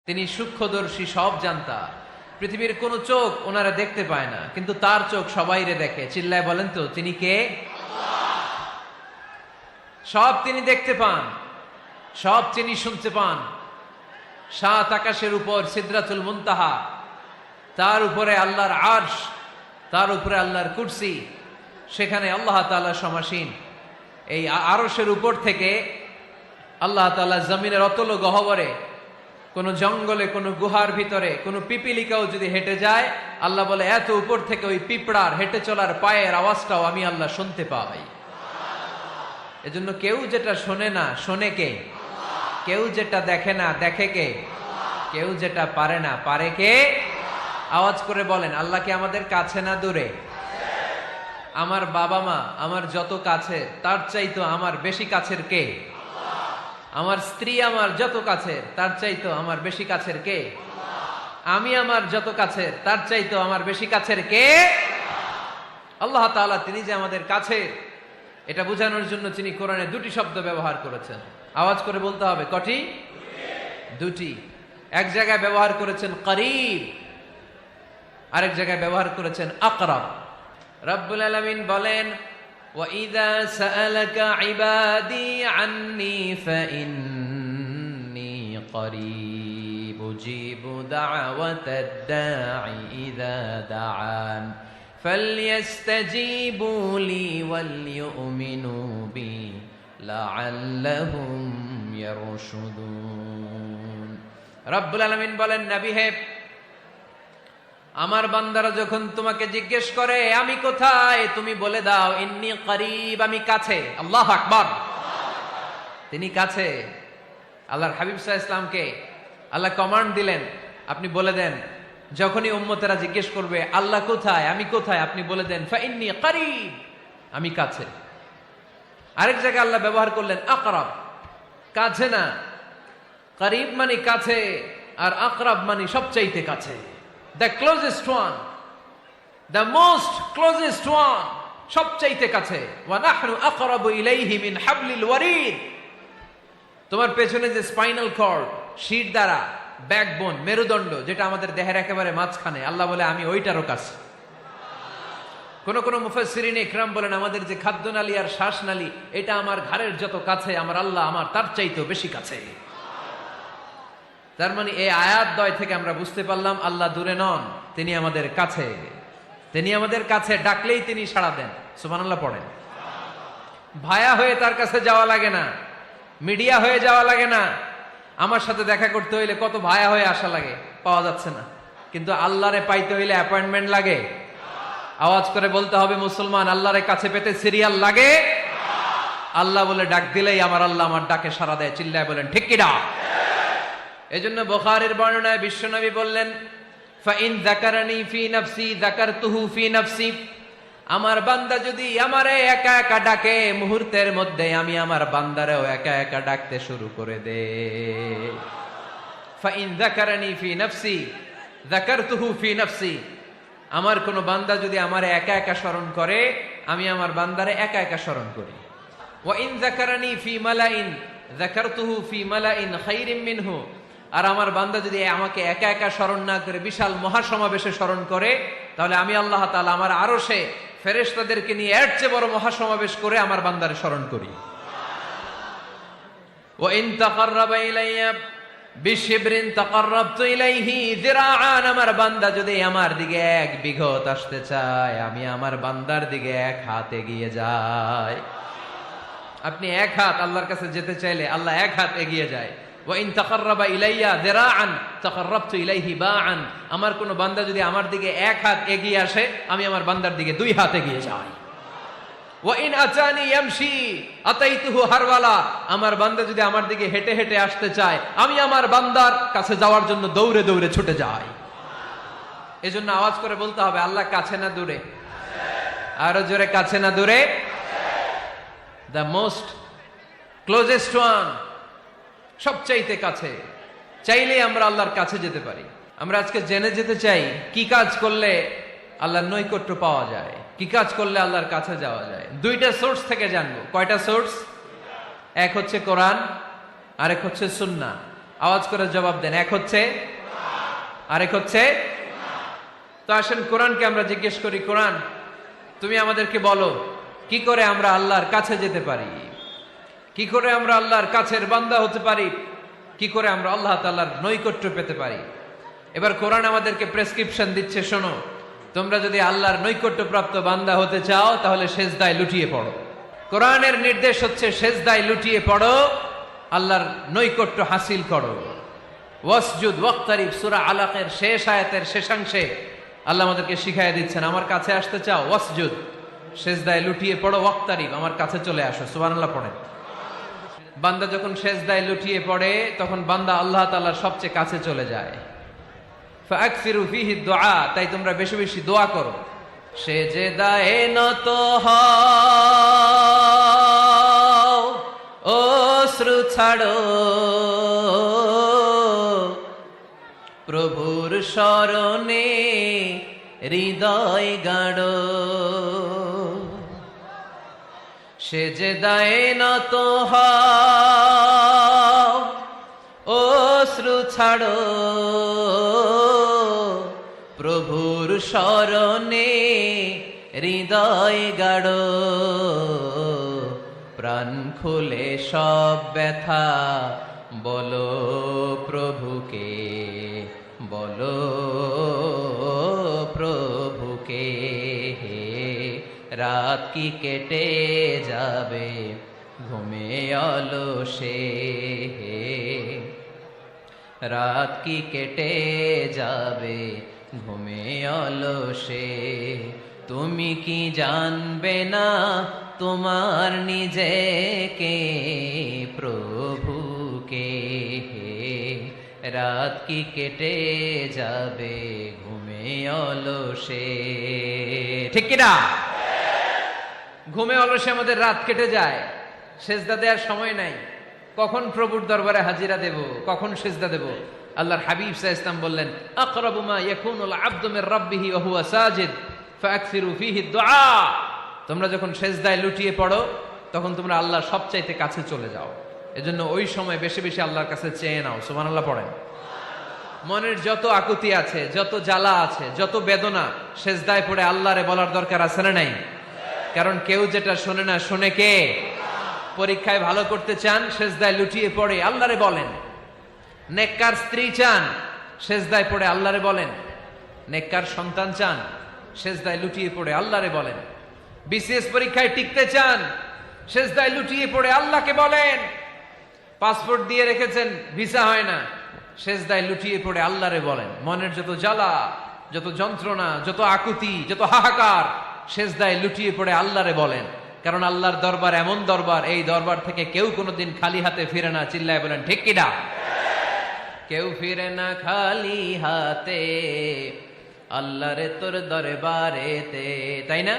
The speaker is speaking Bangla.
তিনি সূক্ষ্মদর্শী, সব জানতা। পৃথিবীর কোন চোখ ওনারা দেখতে পায় না, কিন্তু তার চোখ সবাইরে দেখে। চিল্লায় বলেন তো তিনি কে? সব তিনি দেখতে পান, সব তিনি শুনতে পান। সাত আকাশের উপর সিদরাতুল মুনতাহা, তার উপরে আল্লাহর আরশ, তার উপরে আল্লাহর কুরসি, সেখানে আল্লাহ তাআলা সমাসীন। এই আরশের উপর থেকে আল্লাহ তাআলা জমিনের অতল গহ্বরে, কোন জঙ্গলে, কোন গুহার ভিতরে কোন পিপিলিকাও যদি হেঁটে যায়, আল্লাহ বলে এত উপর থেকে ওই পিঁপড়ার হেঁটে চলার পায়ের আওয়াজটাও আমি আল্লাহ শুনতে পাই। এজন্য কেউ যেটা শোনে না, শোনে কে? কেউ যেটা দেখে না, দেখে কে? কেউ যেটা পারে না, পারে কে? আওয়াজ করে বলেন, আল্লাহ কি আমাদের কাছে না দূরে? আমার বাবা মা আমার যত কাছে, তার চাইতো আমার বেশি কাছের কে? আমার স্ত্রী আমার যত কাছের, তার চাইতো আমার বেশি কাছের কে? আমি আমার যত কাছের, তার চাইতো আমার বেশি কাছের কে? আল্লাহ তাআলা তিনি যে আমাদের কাছে, এটা বোঝানোর জন্য তিনি কোরআনে দুটি শব্দ ব্যবহার করেছেন। আওয়াজ করে বলতে হবে, কটি? দুটি। এক জায়গায় ব্যবহার করেছেন করিব, আরেক জায়গায় ব্যবহার করেছেন আকরাব। রব্বুল আলামিন বলেন, وَإِذَا سَأَلَكَ عِبَادِي عَنِّي فَإِنِّي قَرِيبٌ أُجِيبُ دَعْوَةَ الدَّاعِ إِذَا دَعَانِ فَلْيَسْتَجِيبُوا لِي وَلْيُؤْمِنُوا بِي لَعَلَّهُمْ يَرْشُدُونَ। রব্বুল আলামিন বলেন, নবী হে, আমার বান্দারা যখন তোমাকে জিজ্ঞেস করে আমি কোথায়, তুমি বলে দাও ইন্নী করিব, আমি কাছে। আল্লাহু আকবার। তিনি কাছে। আল্লাহর হাবিব সাল্লাল্লাহু আলাইহি ওয়াসাল্লামকে আল্লাহ কমান্ড দিলেন, আপনি বলে দেন, যখনই উম্মতেরা জিজ্ঞেস করবে আল্লাহ কোথায়, আমি কোথায়, আপনি বলে দেন ফাইন্নী করিব, আমি কাছে। আরেক জায়গায় আল্লাহ ব্যবহার করলেন আকরাব, কাছে না। করিব মানে কাছে, আর আকরাব মানে সবচাইতে কাছে। The closest one, the most closest one, সবচাইতে কাছে। ওয়া নাহনু আকরাবু ইলাইহি মিন হাবলিল ওয়ারিদ। তোমার পেছনে যে স্পাইনাল কর্ড, শির দ্বারা, ব্যাকবোন, মেরুদণ্ড, যেটা আমাদের দেহের একেবারে মাঝখানে, আল্লাহ বলে আমি ওইটারও কাছে। কোন কোন মুফাসসিরিন ইকরাম বলেন, আমাদের যে খাদ্যনালী আর শ্বাসনালী, এটা আমার ঘাড়ের যত কাছে, আমার আল্লাহ আমার তার চাইতেও বেশি কাছে। তার মানে এই আয়াত দ্বয় থেকে আমরা বুঝতে পারলাম আল্লাহ দূরে নন, তিনি আমাদের কাছে। তিনি আমাদের কাছে, ডাকলেই তিনি সাড়া দেন। সুবহানাল্লাহ পড়েন। ভায়া হয়ে তার কাছে যাওয়া লাগে না, মিডিয়া হয়ে যাওয়া লাগে না। আমার সাথে দেখা করতে হইলে কত ভায়া হয়ে আসা লাগে, পাওয়া যাচ্ছে না। কিন্তু আল্লাহরে পাইতে হইলে অ্যাপয়েন্টমেন্ট লাগে। আওয়াজ করে বলতে হবে, মুসলমান, আল্লাহরে কাছে পেতে সিরিয়াল লাগে। আল্লাহ বলে ডাক দিলেই আমার আল্লাহ আমার ডাকে সাড়া দেয়। চিল্লায় বলেন ঠিক কিনা? এজন্য বুখারীর বর্ণনায় বিশ্বনবী বললেন, ফাইন যাকারানি ফি নাফসি যাকারতুহু ফি নাফসি। আমার বান্দা যদি আমারে একা একা ডাকে, মুহূর্তের মধ্যে আমি আমার বান্দারেও একা একা ডাকতে শুরু করে দে। ফাইন যাকারানি ফি নাফসি যাকারতুহু ফি নাফসি। আমার কোন বান্দা যদি আমারে একা একা স্মরণ করে, আমি আমার বান্দারে একা একা স্মরণ করি। ওয়া ইন যাকারানি ফি মালাইন যাকারতুহু ফি মালাইন খায়রিম মিনহু। আর আমার বান্দা যদি আমাকে একা একা স্মরণ না করে বিশাল মহাসমাবেশে স্মরণ করে, তাহলে আমি আল্লাহ তাআলা আমার আরশে ফেরেশতাদেরকে নিয়ে এর চেয়ে বড় মহাসমাবেশ করে আমার বান্দারে স্মরণ করি। ওয়া ইন তাকাররাবা ইলাইয়া বিশিবরিন তাকাররাবতু ইলাইহি যিরাআন। আমার বান্দা যদি আমার দিকে এক বিঘত আসতে চায়, আমি আমার বান্দার দিকে এক হাত এগিয়ে যাই। আপনি এক হাত আল্লাহর কাছে যেতে চাইলে আল্লাহ এক হাত এগিয়ে যায়। ওয়া ইন তাকাররাবা ইলাইয়া যিরাআন তাকাররাবতু ইলাইহি বাআন। আমার কোন বান্দা যদি আমার দিকে এক হাত এগিয়ে আসে, আমি আমার বান্দার দিকে দুই হাত এগিয়ে যাই। ওয়া ইন আতানি ইয়ামশি আতাইতুহু হারওয়ালা। আমার বান্দা যদি আমার দিকে হেঁটে হেঁটে আসতে চায়, আমি আমার বান্দার কাছে যাওয়ার জন্য দৌড়ে দৌড়ে ছুটে যাই। এজন্য আওয়াজ করে বলতে হবে, আল্লাহ কাছে না দূরে? আরো জোরে, কাছে না দূরে? দ্য মোস্ট ক্লোজেস্ট ওয়ান, সবচাইতে কাছে। চাইলেই আমরা আল্লাহর কাছে যেতে পারি। আমরা আজকে জেনে যেতে চাই কি কাজ করলে আল্লাহর নৈকট্য পাওয়া যায়, কি কাজ করলে আল্লাহর কাছে যাওয়া যায়। দুইটা সোর্স থেকে জানবো। কয়টা সোর্স? এক হচ্ছে কোরআন, আরেক হচ্ছে সুন্নাহ। আওয়াজ করে জবাব দেন। এক হচ্ছে, আরেক হচ্ছে। তো আসেন কোরআনকে আমরা জিজ্ঞেস করি, কোরআন তুমি আমাদেরকে বলো কি করে আমরা আল্লাহর কাছে যেতে পারি, কি করে আমরা আল্লাহর কাছের বান্দা হতে পারি, কি করে আমরা আল্লাহ তাআলার নৈকট্য পেতে পারি। এবার কোরআন আমাদেরকে প্রেসক্রিপশন দিচ্ছে, শোনো, তোমরা যদি আল্লাহর নৈকট্য প্রাপ্ত বান্দা হতে চাও তাহলে সেজদায় লুটিয়ে পড়ো। কোরআনের নির্দেশ হচ্ছে সেজদায় লুটিয়ে পড়ো, আল্লাহর নৈকট্য হাসিল করো। ওয়াসজুদ ওয়াক্তারিব, সূরা আলাকের শেষ আয়াতের শেষাংশে আল্লাহ আমাদেরকে শিখাইয়া দিচ্ছেন, আমার কাছে আসতে চাও, ওয়াসজুদ, সেজদায় লুটিয়ে পড়ো, ওয়াক্তারিব, আমার কাছে চলে আসো। সুবহানাল্লাহ পড়েন। বান্দা যখন সেজদায় লুটিয়ে পড়ে তখন বান্দা আল্লাহ তাআলার সবচেয়ে কাছে চলে যায়। ফাকসিরু ফিহি দুআ, তাই তোমরা বেশি বেশি দোয়া করো। সেজদায়ে নত হও, অশ্রু ছাড়ো, প্রভুর শরণে হৃদয় গাড়ো। সেজদায়ে নত হও, অশ্রু ছাড়ো, প্রভুর শরণে হৃদয় গাড়ো। প্রাণ খুলে সব ব্যথা বলো প্রভুকে, বলো প্রভুকে। রাত কি কেটে যাবে ঘুমে অলসে, রাত কি কেটে যাবে ঘুমে অলসে। তুমি কি জানবে না তোমার নিজেকে, প্রভুকে। রাত কি কেটে যাবে ঘুমে অলসে। ঠিক কিনা? ঘুমে অলসে আমাদের রাত কেটে যায়, সেজদা দেওয়ার সময় নাই। কখন প্রভুর দরবারে হাজিরা দেব, কখন সেজদা দেব? আল্লাহর হাবিব সাল্লাল্লাহু আলাইহি ওয়াসাল্লাম বললেন, আকরাবু মা ইয়াকুনুল আবদু মির রাব্বিহি ওয়া হুয়া সাজিদ ফাকসিরু ফিহি দুআ। তোমরা যখন সেজদায় লুটিয়ে পড়ো তখন তোমরা আল্লাহর সবচাইতে কাছে চলে যাও। এজন্য ওই সময় বেশি বেশি আল্লাহর কাছে চেয়ে নাও। সুবহানাল্লাহ পড়েন। মনের যত আকুতি আছে, যত জ্বালা আছে, যত বেদনা, সেজদায় পড়ে আল্লাহরে বলার দরকার আছে না নাই? কারণ কেউ যেটা শোনে না, শোনে কে? পরীক্ষায় ভালো করতে চান, সেজদায় লুটিয়ে পড়ে আল্লাহরে বলেন। নেককার স্ত্রী চান, সেজদায় পড়ে আল্লাহরে বলেন। নেককার সন্তান চান, সেজদায় লুটিয়ে পড়ে আল্লাহরে বলেন। বিসিএস পরীক্ষায় টিকতে চান, সেজদায় লুটিয়ে পড়ে আল্লাহকে বলেন। পাসপোর্ট দিয়ে রেখেছেন, ভিসা হয় না, সেজদায় লুটিয়ে পড়ে আল্লাহরে বলেন। মনের যত জ্বালা, যত যন্ত্রণা, যত আকুতি, যত হাহাকার, সেজদায় লুটিয়ে পড়ে আল্লাহরে বলেন। কারণ আল্লাহর দরবার এমন দরবার, এই দরবার থেকে কেউ কোনোদিন খালি হাতে ফিরে না। চিল্লায় বলেন ঠিক কিনা? কেউ ফিরে না খালি হাতে আল্লাহরে তোর দরবারেতে, তাই না?